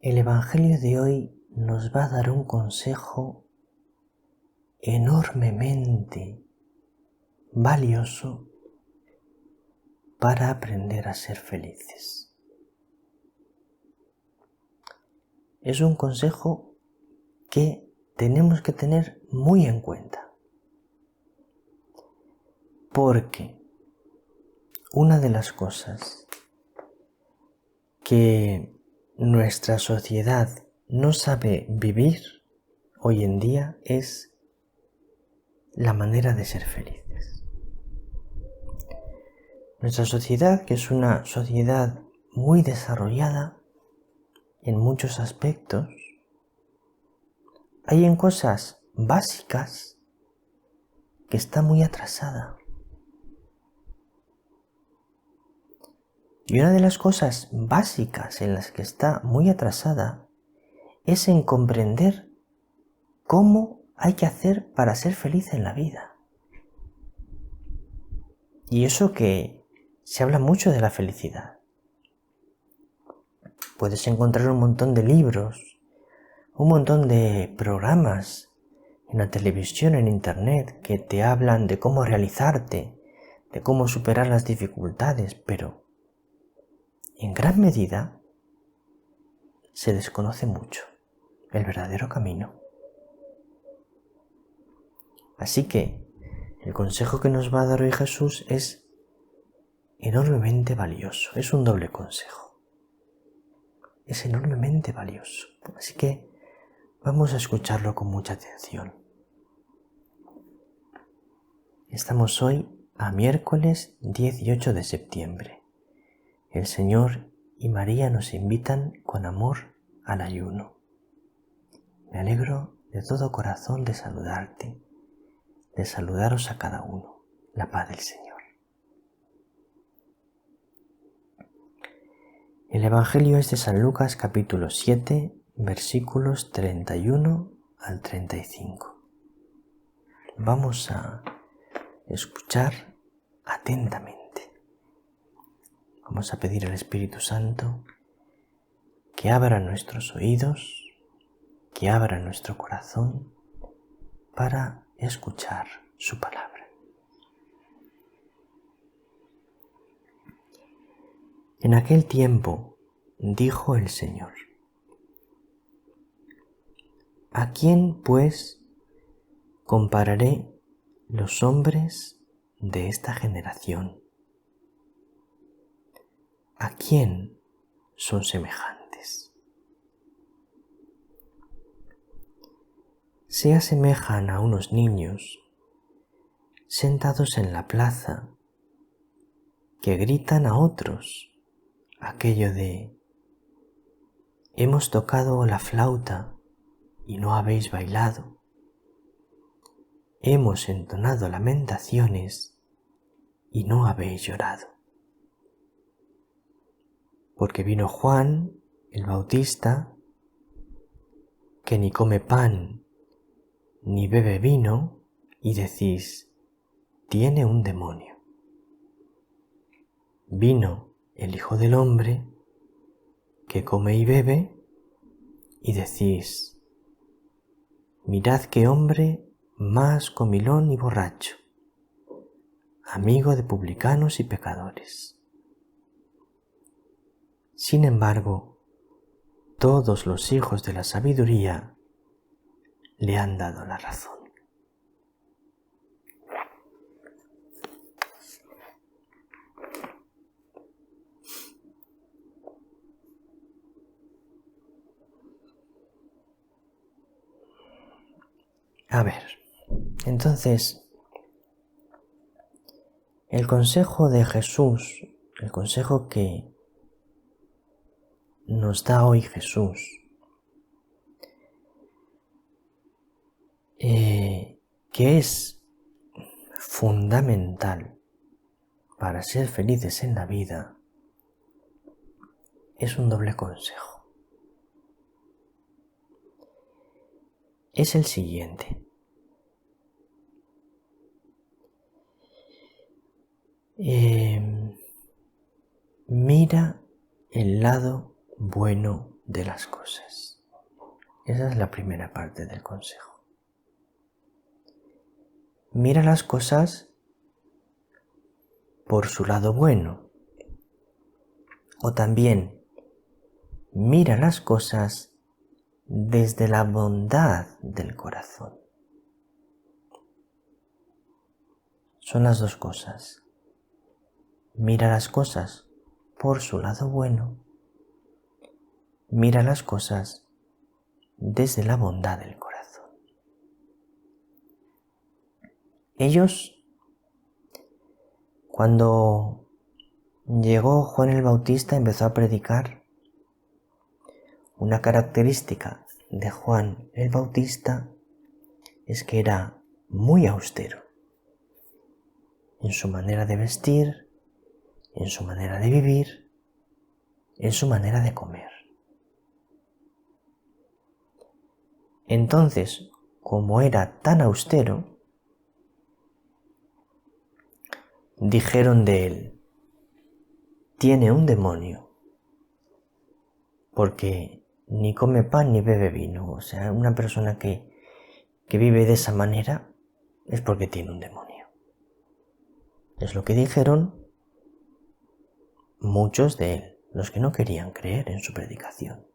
El Evangelio de hoy nos va a dar un consejo enormemente valioso para aprender a ser felices. Es un consejo que tenemos que tener muy en cuenta, porque una de las cosas que nuestra sociedad no sabe vivir hoy en día es la manera de ser felices. Nuestra sociedad, que es una sociedad muy desarrollada en muchos aspectos, hay en cosas básicas que está muy atrasada. Y una de las cosas básicas en las que está muy atrasada es en comprender cómo hay que hacer para ser feliz en la vida. Y eso que se habla mucho de la felicidad. Puedes encontrar un montón de libros, un montón de programas en la televisión, en internet, que te hablan de cómo realizarte, de cómo superar las dificultades, pero en gran medida se desconoce mucho el verdadero camino. Así que el consejo que nos va a dar hoy Jesús es enormemente valioso, es un doble consejo. Es enormemente valioso. Así que vamos a escucharlo con mucha atención. Estamos hoy a miércoles 18 de septiembre. El Señor y María nos invitan con amor al ayuno. Me alegro de todo corazón de saludarte, de saludaros a cada uno. La paz del Señor. El Evangelio es de San Lucas capítulo 7, versículos 31 al 35. Vamos a escuchar atentamente. Vamos a pedir al Espíritu Santo que abra nuestros oídos, que abra nuestro corazón para escuchar su palabra. En aquel tiempo dijo el Señor: ¿A quién, pues, compararé los hombres de esta generación? ¿A quién son semejantes? Se asemejan a unos niños sentados en la plaza que gritan a otros aquello de: hemos tocado la flauta y no habéis bailado, hemos entonado lamentaciones y no habéis llorado. Porque vino Juan el Bautista, que ni come pan ni bebe vino, y decís: tiene un demonio. Vino el Hijo del Hombre, que come y bebe, y decís: mirad qué hombre más comilón y borracho, amigo de publicanos y pecadores. Sin embargo, todos los hijos de la sabiduría le han dado la razón. A ver, entonces, el consejo de Jesús, el consejo que nos da hoy Jesús, que es fundamental para ser felices en la vida, es un doble consejo. Es el siguiente. Mira el lado bueno de las cosas. Esa es la primera parte del consejo. Mira las cosas por su lado bueno. O también, mira las cosas desde la bondad del corazón. Son las dos cosas. Mira las cosas por su lado bueno. Mira las cosas desde la bondad del corazón. Ellos, cuando llegó Juan el Bautista, empezó a predicar. Una característica de Juan el Bautista es que era muy austero en su manera de vestir, en su manera de vivir, en su manera de comer. Entonces, como era tan austero, dijeron de él: tiene un demonio, porque ni come pan ni bebe vino. O sea, una persona que vive de esa manera es porque tiene un demonio. Es lo que dijeron muchos de él, los que no querían creer en su predicación.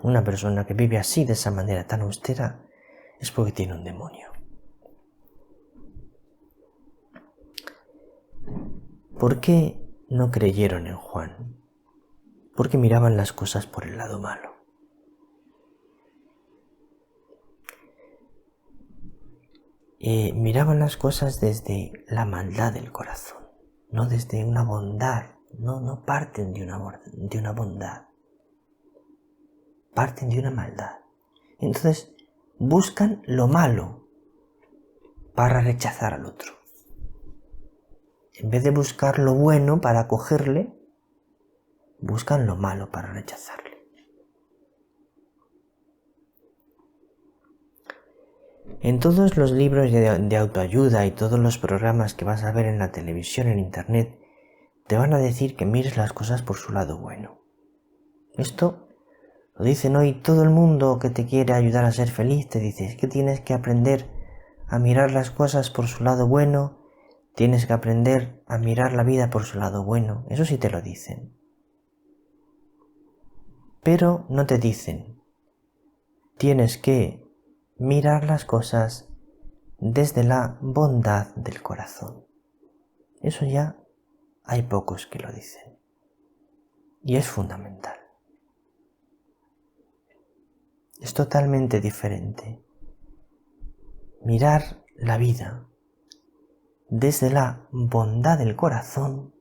Una persona que vive así, de esa manera tan austera, es porque tiene un demonio. ¿Por qué no creyeron en Juan? Porque miraban las cosas por el lado malo. Miraban las cosas desde la maldad del corazón, no desde una bondad. No parten de una bondad, parten de una maldad. Entonces buscan lo malo para rechazar al otro. En vez de buscar lo bueno para acogerle, buscan lo malo para rechazarle. En todos los libros de autoayuda y todos los programas que vas a ver en la televisión, en internet, te van a decir que mires las cosas por su lado bueno. Esto lo dicen hoy todo el mundo que te quiere ayudar a ser feliz. Te dice que tienes que aprender a mirar las cosas por su lado bueno, tienes que aprender a mirar la vida por su lado bueno. Eso sí te lo dicen. Pero no te dicen, tienes que mirar las cosas desde la bondad del corazón. Eso ya hay pocos que lo dicen. Y es fundamental. Es totalmente diferente mirar la vida desde la bondad del corazón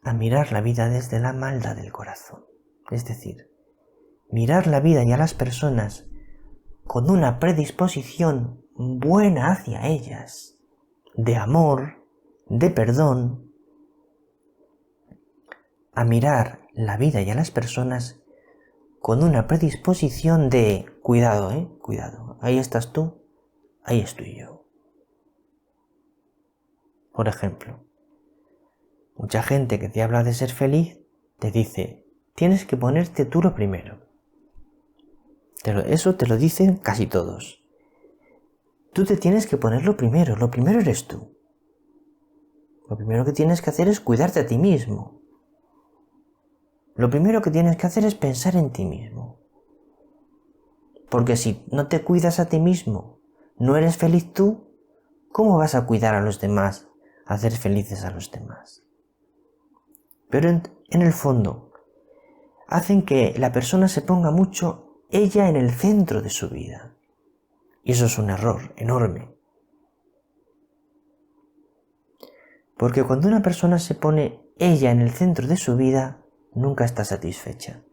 a mirar la vida desde la maldad del corazón. Es decir, mirar la vida y a las personas con una predisposición buena hacia ellas, de amor, de perdón, a mirar la vida y a las personas con una predisposición de cuidado, cuidado, ahí estás tú, ahí estoy yo. Por ejemplo, mucha gente que te habla de ser feliz te dice, tienes que ponerte tú lo primero. Eso te lo dicen casi todos. Tú te tienes que poner lo primero eres tú. Lo primero que tienes que hacer es cuidarte a ti mismo. Lo primero que tienes que hacer es pensar en ti mismo. Porque si no te cuidas a ti mismo, no eres feliz tú, ¿cómo vas a cuidar a los demás, a hacer felices a los demás? Pero en el fondo, hacen que la persona se ponga mucho ella en el centro de su vida. Y eso es un error enorme. Porque cuando una persona se pone ella en el centro de su vida, nunca está satisfecha.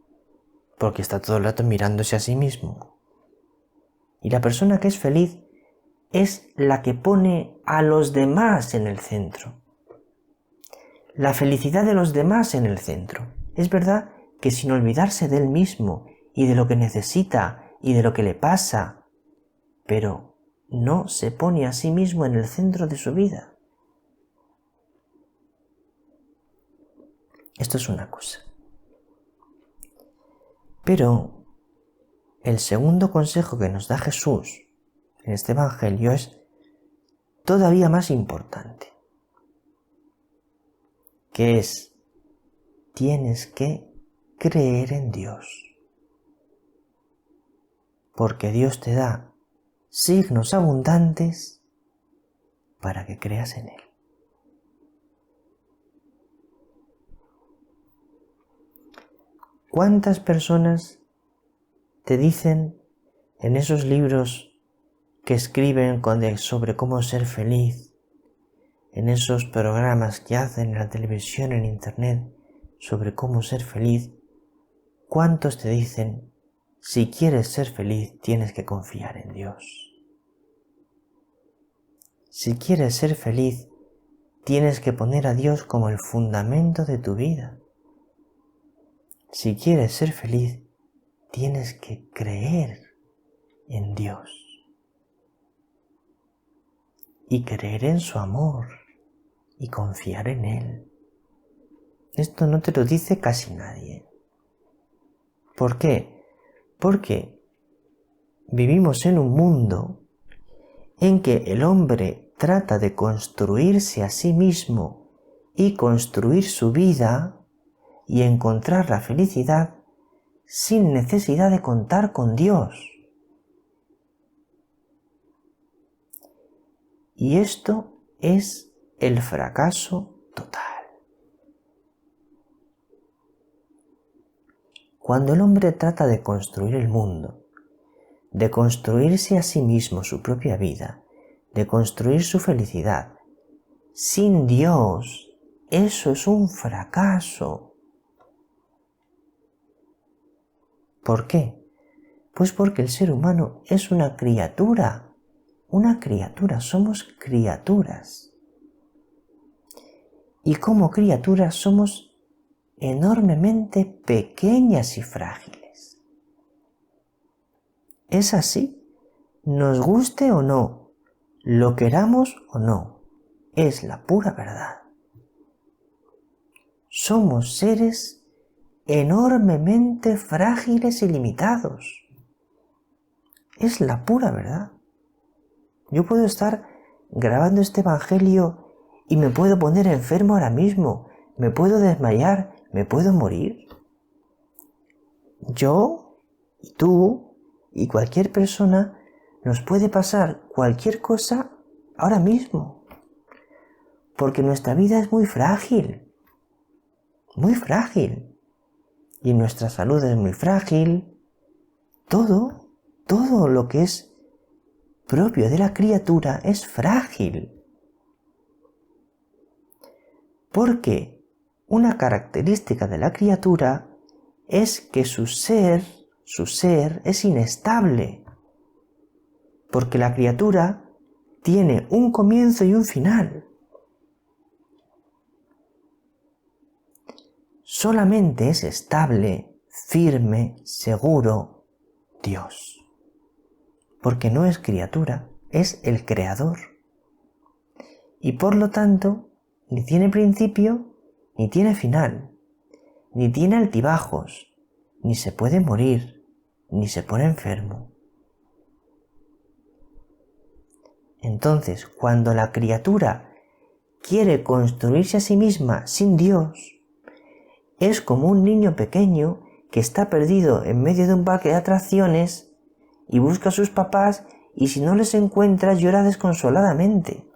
Porque está todo el rato mirándose a sí mismo. Y la persona que es feliz es la que pone a los demás en el centro. La felicidad de los demás en el centro. Es verdad que sin olvidarse de él mismo y de lo que necesita y de lo que le pasa, pero no se pone a sí mismo en el centro de su vida. Esto es una cosa. Pero el segundo consejo que nos da Jesús en este Evangelio es todavía más importante, que es: tienes que creer en Dios, porque Dios te da signos abundantes para que creas en Él. ¿Cuántas personas te dicen en esos libros que escriben sobre cómo ser feliz, en esos programas que hacen en la televisión, en internet, sobre cómo ser feliz, cuántos te dicen: si quieres ser feliz tienes que confiar en Dios? Si quieres ser feliz tienes que poner a Dios como el fundamento de tu vida. Si quieres ser feliz tienes que creer en Dios y creer en su amor y confiar en Él. Esto no te lo dice casi nadie. ¿Por qué? Porque vivimos en un mundo en que el hombre trata de construirse a sí mismo y construir su vida y encontrar la felicidad sin necesidad de contar con Dios. Y esto es el fracaso total. Cuando el hombre trata de construir el mundo, de construirse a sí mismo su propia vida, de construir su felicidad, sin Dios, eso es un fracaso. ¿Por qué? Pues porque el ser humano es una criatura, somos criaturas. Y como criaturas somos enormemente pequeñas y frágiles. Es así, nos guste o no, lo queramos o no, es la pura verdad. Somos seres enormemente frágiles y limitados. Es la pura verdad. Yo puedo estar grabando este Evangelio y me puedo poner enfermo ahora mismo, me puedo desmayar, me puedo morir. Yo y tú y cualquier persona nos puede pasar cualquier cosa ahora mismo, porque nuestra vida es muy frágil, y nuestra salud es muy frágil. Todo lo que es propio de la criatura es frágil. Porque una característica de la criatura es que su ser es inestable. Porque la criatura tiene un comienzo y un final. Solamente es estable, firme, seguro Dios. Porque no es criatura, es el Creador. Y por lo tanto, ni tiene principio, ni tiene final, ni tiene altibajos, ni se puede morir, ni se pone enfermo. Entonces, cuando la criatura quiere construirse a sí misma sin Dios, es como un niño pequeño que está perdido en medio de un parque de atracciones y busca a sus papás, y si no les encuentra llora desconsoladamente.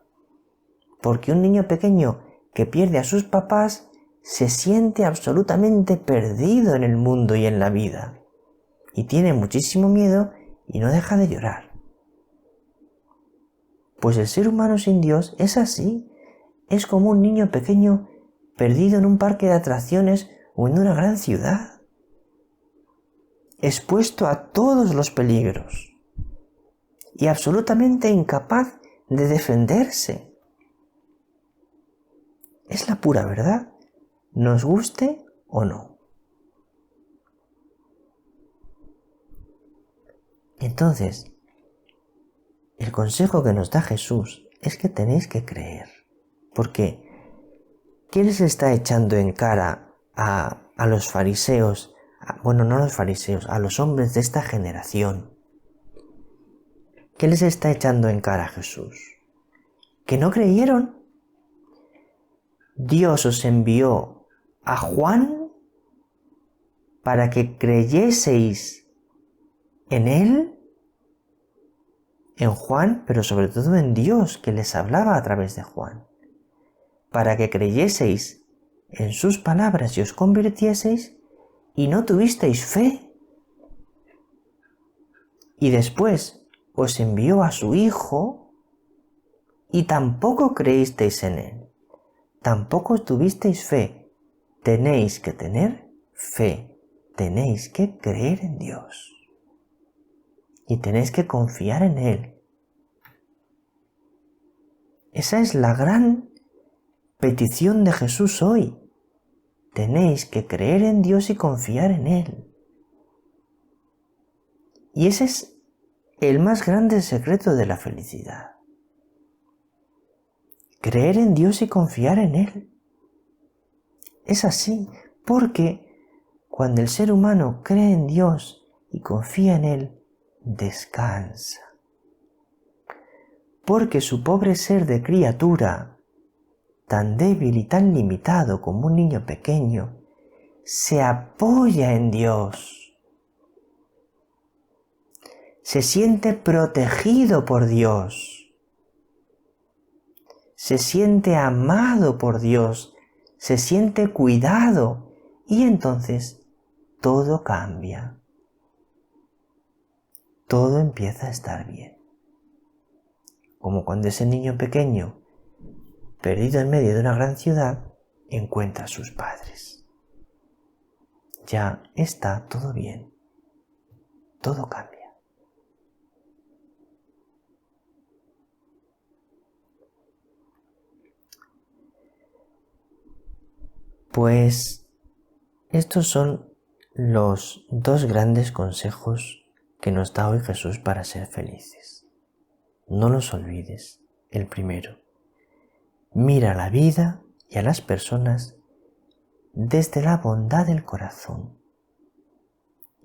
Porque un niño pequeño que pierde a sus papás se siente absolutamente perdido en el mundo y en la vida, y tiene muchísimo miedo y no deja de llorar. Pues el ser humano sin Dios es así, es como un niño pequeño perdido en un parque de atracciones o en una gran ciudad, expuesto a todos los peligros y absolutamente incapaz de defenderse. Es la pura verdad, nos guste o no. Entonces, el consejo que nos da Jesús es que tenéis que creer, porque ¿qué les está echando en cara a los fariseos, bueno, no a los fariseos, a los hombres de esta generación? ¿Qué les está echando en cara a Jesús? ¿Que no creyeron? Dios os envió a Juan para que creyeseis en él, en Juan, pero sobre todo en Dios, que les hablaba a través de Juan, para que creyeseis en sus palabras y os convirtieseis, y no tuvisteis fe. Y después os envió a su Hijo, y tampoco creísteis en él, tampoco tuvisteis fe. Tenéis que tener fe, tenéis que creer en Dios, y tenéis que confiar en él. Esa es la gran petición de Jesús hoy. Tenéis que creer en Dios y confiar en él. Y ese es el más grande secreto de la felicidad. Creer en Dios y confiar en él. Es así, porque cuando el ser humano cree en Dios y confía en él, descansa. Porque su pobre ser de criatura, tan débil y tan limitado como un niño pequeño, se apoya en Dios. Se siente protegido por Dios. Se siente amado por Dios. Se siente cuidado. Y entonces todo cambia. Todo empieza a estar bien. Como cuando ese niño pequeño, perdido en medio de una gran ciudad, encuentra a sus padres. Ya está todo bien. Todo cambia. Pues estos son los dos grandes consejos que nos da hoy Jesús para ser felices. No los olvides. El primero, mira la vida y a las personas desde la bondad del corazón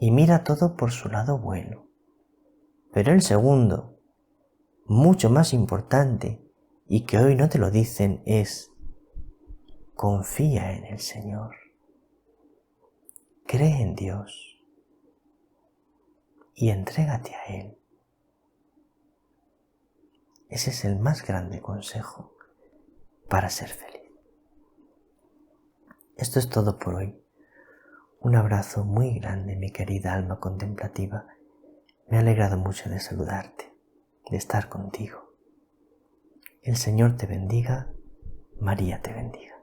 y mira todo por su lado bueno. Pero el segundo, mucho más importante y que hoy no te lo dicen, es confía en el Señor. Cree en Dios y entrégate a Él. Ese es el más grande consejo para ser feliz. Esto es todo por hoy. Un abrazo muy grande, mi querida alma contemplativa. Me ha alegrado mucho de saludarte, de estar contigo. El Señor te bendiga, María te bendiga.